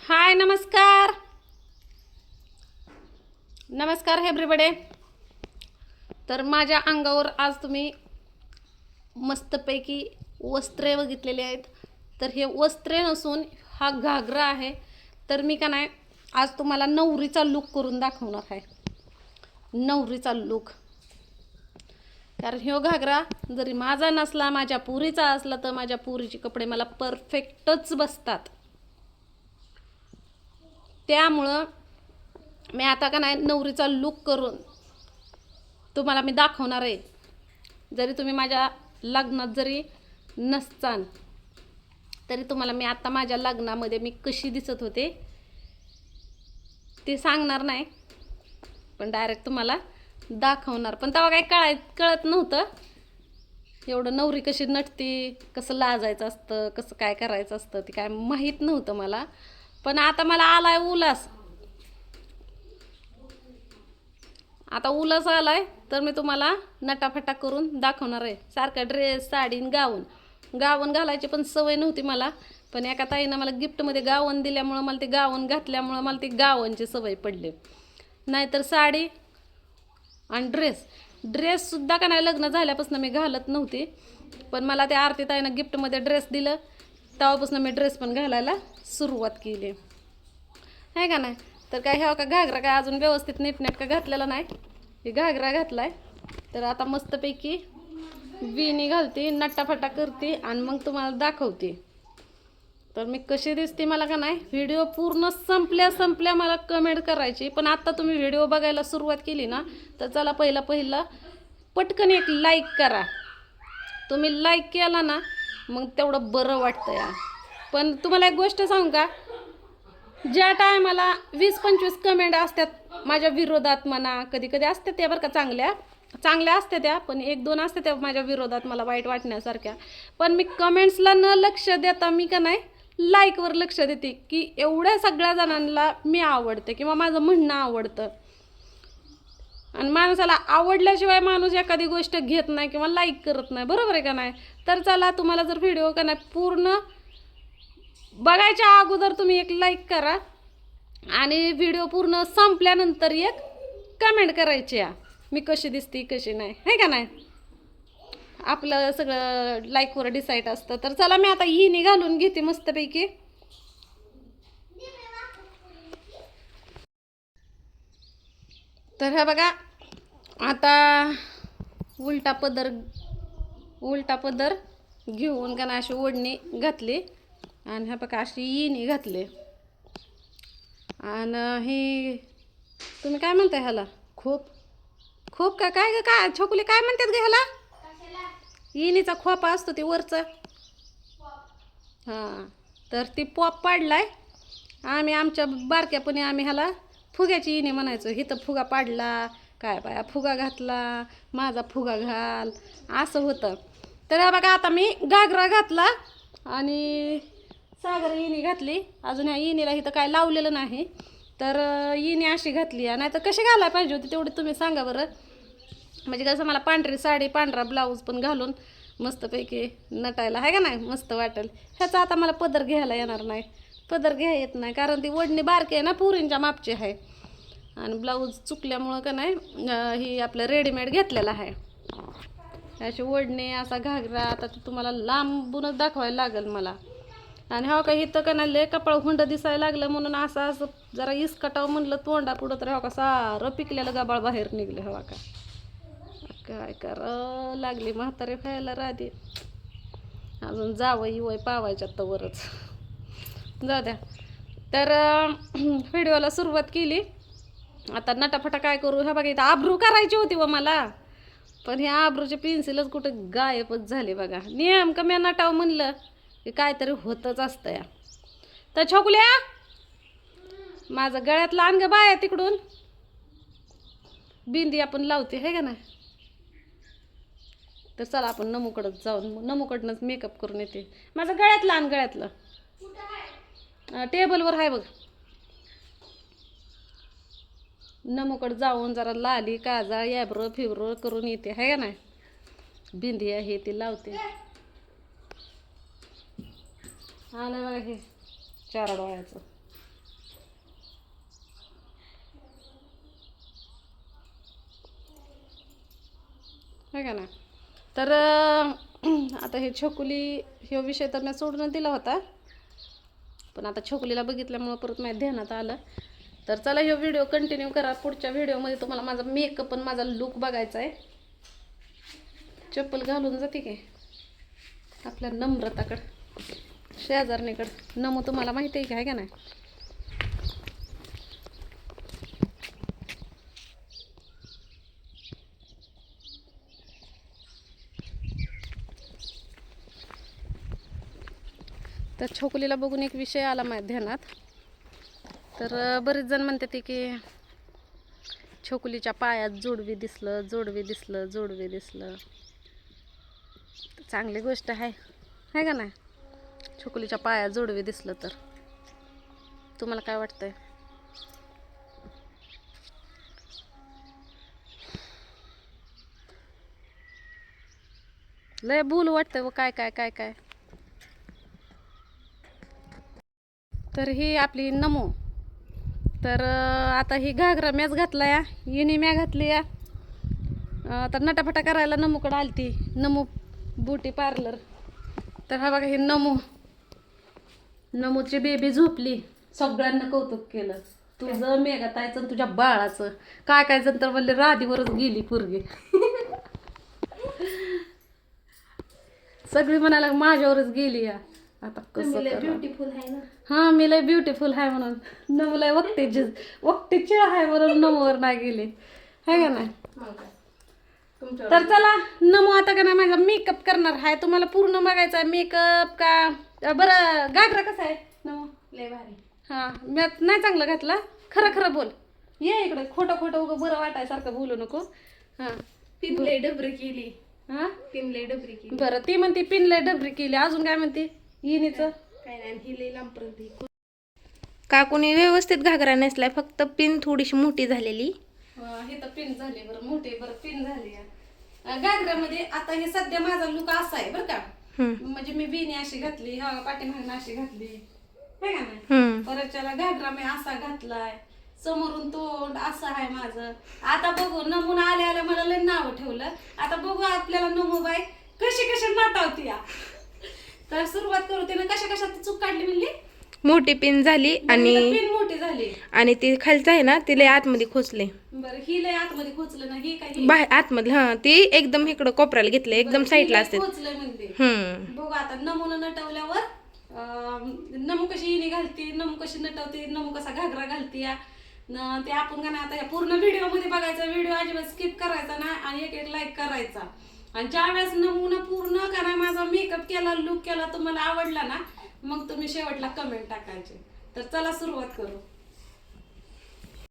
हाय, नमस्कार नमस्कार एव्हरीबडी. तर माझ्या अंगावर आज तुम्ही मस्तपैकी वस्त्रे बघितलेली आहेत. तर हे वस्त्रे नसून हा घागरा आहे. तर मी का नाही आज तुम्हाला नवरीचा लुक करून दाखवणार आहे. नवरीचा लुक. कारण ह्यो घागरा जरी माझा नसला, माझ्या पुरीचा असला, तर माझ्या पुरीचे कपडे मला परफेक्टच बसतात. त्यामुळं मी आता का नाही नवरीचा लुक करून तुम्हाला मी दाखवणार आहे. जरी तुम्ही माझ्या लग्नात जरी नसतान तरी तुम्हाला मी आता माझ्या लग्नामध्ये मी कशी दिसत होते ते सांगणार नाही, पण डायरेक्ट तुम्हाला दाखवणार. पण तेव्हा काही कळत नव्हतं एवढं नवरी कशी नटती, कसं लाजायचं असतं, कसं काय करायचं असतं ते काय माहीत नव्हतं मला. पण आता मला आलाय उल्हास. आता उल्हास आलाय तर मी तुम्हाला नटाफटा करून दाखवणार आहे. सारखा ड्रेस, साडी, गावन घालायची पण सवय नव्हती मला. पण एका ताईनं मला गिफ्टमध्ये गावन दिल्यामुळं मला ते गावन घातल्यामुळं मला ती गावनची सवय पडली. नाहीतर साडी आणि ड्रेससुद्धा का नाही लग्न झाल्यापासून मी घालत नव्हती. पण मला त्या आरती ताईनं गिफ्टमध्ये ड्रेस दिलं तेव्हापासून मी ड्रेस पण घालायला सुरुवात केली आहे का नाही. तर काय ह्या का घागरा काय अजून व्यवस्थित नीटनेटका घातलेला नाही. हे घागरा घातलाय. तर आता मस्तपैकी विणी घालते, नट्टाफटा करते आणि मग तुम्हाला दाखवते. तर मी कशी दिसते मला का नाही व्हिडिओ पूर्ण संपल्या मला कमेंट करायची. पण आत्ता तुम्ही व्हिडिओ बघायला सुरुवात केली ना तर चला पहिलं पटकन एक लाईक करा. तुम्ही लाईक केला ना मग तेवढं बरं वाटतं या. पण तुम्हाला एक गोष्ट सांगू का, ज्या टायमाला 20-25 कमेंट असतात माझ्या विरोधात म्हणा, कधी कधी असतात त्या बरं का, चांगल्या असतात त्या, पण 1-2 असतात त्या माझ्या विरोधात मला वाईट वाटण्यासारख्या. पण मी कमेंट्सला न लक्ष देता मी का नाही लाईकवर लक्ष देते की एवढ्या सगळ्या जणांना मी आवडते किंवा माझं म्हणणं आवडतं. आणि माणसाला आवडल्याशिवाय माणूस एखादी गोष्ट घेत नाही किंवा लाईक करत नाही, बरोबर आहे का नाही. तर चला, तुम्हाला जर व्हिडिओ का नाही पूर्ण बघायच्या अगोदर तुम्ही एक लाईक करा आणि व्हिडिओ पूर्ण संपल्यानंतर एक कमेंट करायची या मी कशी दिसते कशी नाही, आहे का नाही. आपलं सगळं लाईकवर डिसाईड असतं. तर चला, मी आता हिनी घालून घेते मस्तपैकी. तर हा बघा, आता उलटा पदर घेऊन का अशी ओढणी घातली आणि ह्या बघा अशी इणी घातली. आणि ही तुम्ही काय म्हणताय ह्याला, खोप का काय काय छोकुले काय म्हणतात ग ह्याला, इणीचा खोपा असतो ते वरचा. हां, तर ती पॉप पाडलाय. आम्ही आमच्या बारक्यापणी आम्ही ह्याला फुग्याची इणी म्हणायचो. इथं फुगा पाडला, काय बाया फुगा घातला, माझा फुगा घाल, असं होतं. तर हा बघा, आता मी घागरा घातला आणि सागर इणी घातली. अजून ह्या इणीला इथं काय लावलेलं नाही. तर इणी अशी घातली. नाही तर कशी घालायला पाहिजे होती तेवढी तुम्ही सांगा बरं. म्हणजे कसं मला पांढरी साडी, पांढरा ब्लाऊज पण घालून मस्तपैकी नटायला आहे का नाही मस्त वाटेल. ह्याचा आता मला पदर घ्यायला येणार नाही, पदर घ्या येत नाही, कारण ती ओढणी बारकी आहे ना, पुरींच्या मापची आहे. आणि ब्लाऊज चुकल्यामुळं का नाही ही आपलं रेडीमेड घेतलेलं आहे. अशी ओढणी, असा घागरा आता तुम्हाला लांबूनच दाखवायला लागेल मला. आणि हो का इथं का नाही लय कपाळ हुंड दिसायला लागलं म्हणून असं जरा इसकटाव म्हणलं तोंडा पुढं, तर हो का सारं पिकलेलं गबाळ बाहेर निघले. हवा का काय करा लागली म्हातारे खायला राधी. अजून जावं पावायच्या तवरच जाऊ द्या. तर व्हिडिओला सुरुवात केली. आता नटाफटा काय करू, ह्या बघा इथं आब्रू करायची होती व मला, पण ह्या आब्रूचे पेन्सिलच कुठं गायबच झाले बघा. नेमकं मी नटावं म्हणलं की काहीतरी होतच असतं या. तर छोकुल्या, माझं गळ्यातलं आण ग बाया तिकडून, बिंदी आपण लावते हे का नाही. तर चला आपण नमूकडच जाऊन नमूकडनंच मेकअप करून येते. माझं गळ्यातलं टेबलवर आहे बघ. नमूकड जाऊन जरा लाली काजा याब्रो फिब्रो करून येते आहे का नाही. बिंदी आहे ती लावते. आलं बघा हे 4 डोळ्याचं. आहे का ना. तर आता हे छोकुली ह्यो विषय तर मी सोडून दिला होता, पण आता छोकुलीला बघितल्यामुळं परत माझ्या ध्यानात आलं. तर चला ह्यो व्हिडिओ कंटिन्यू करा. पुढच्या व्हिडिओमध्ये तुम्हाला माझा मेकअप आणि माझा लुक बघायचा आहे. चप्पल घालून जाते की आपल्या नम्रताकडं, शेजारणीकडं. नमू तुम्हाला माहिती आहे का नाही. तर छोकुलीला बघून एक विषय आला माझ्या ध्यानात. तर बरेच जण म्हणतात की छोकुलीच्या पायात जोडवी दिसलं, जोडवी दिसलं, जोडवी दिसलं. चांगली गोष्ट आहे का नाही. छोकुलीच्या पायात जोडवी दिसलं तर तुम्हाला काय वाटतंय. लय बोलू वाटतंय व काय काय काय काय. तर ही आपली नमू. तर आता ही घागरा मॅच घातला या, हिने म्या घातली या. तर नटाफटा करायला नमूकडं आलती. नमू ब्युटी पार्लर. तर हा बघा ही नमूची बेबी झोपली. सगळ्यांना कौतुक केलं, तुझं मेघतायचं तुझ्या बाळाचं. काय काय जण तर म्हणले राधीवरच गेली पोरगी. सगळी म्हणाला माझ्यावरच गेली या. आता कसं ब्युटिफुल आहे ना. हा मी लय ब्युटिफुल आहे म्हणून. नमू लय वक्तीची आहे म्हणून नमूवर नाही गेली आहे का नाही. तर चला नमू आता का नाही माझा मेकअप करणार आहे. तुम्हाला पूर्ण बघायचा आहे मेकअप का. बरं घागरा कसा आहे नमू. लय भारी. हा मी नाही चांगलं घातला. खरं खरं बोल. ये इकडे. खोटं खोटं उगं बरं वाटायसारखं बोलू नको. हा पिनले डबरी केली. हा पिनले डबरी केली. बरं ती म्हणते पिनले डबरी केली. अजून काय म्हणते हिनीचं. काय नाही ही लई लांबपर्यंत. काकूने व्यवस्थित घागरा नेसलाय, फक्त पिन थोडीशी मोठी झालेली. हे तर पिन झाली. बरं मोठे बरं पिन झाली. घागऱ्यामध्ये आता हे सध्या माझा लुक असा आहे बरं का. म्हणजे मी बिनी अशी घातली, हा पाठीमागून अशी घातली हे का नाही. परतच्याला घागरा मी असा घातलाय, समोरून तोंड असं आहे माझं. आता बघू नमून आल्या आल्या मला लय नाव ठेवलं. आता बघू आपल्याला नमूबाई कशी कशी नटावती या. तर सुरुवात करू. त्यानं कशा कशात चूक काढली म्हणली. मोठी पिन झाली आणि पिन मोठी झाली आणि ती खालचं आहे ना ती लय आतमध्ये खोचले. बरं ही लय आतमध्ये खोचलं ना. ही काही बाहेर आतमध्ये. हा ती एकदम इकडं कोपऱ्याला घेतलं, एकदम साईडला असते. खोचलंय म्हणते. बघू आता नमून नटवल्यावर नमू कशी हिने घालते, नमू कशी नटवते, नमू कसा घागरा घालते या ते आपण का ना आता या पूर्ण व्हिडिओ मध्ये बघायचा. व्हिडिओ अजिबात स्किप करायचा ना आणि एक एक लाईक करायचा. आणि ज्या वेळेस नमुना पूर्ण करा माझा मेकअप केला, लुक केला, तुम्हाला आवडला ना, मग तुम्ही शेवटला कमेंट टाकायचे. तर चला सुरुवात करू.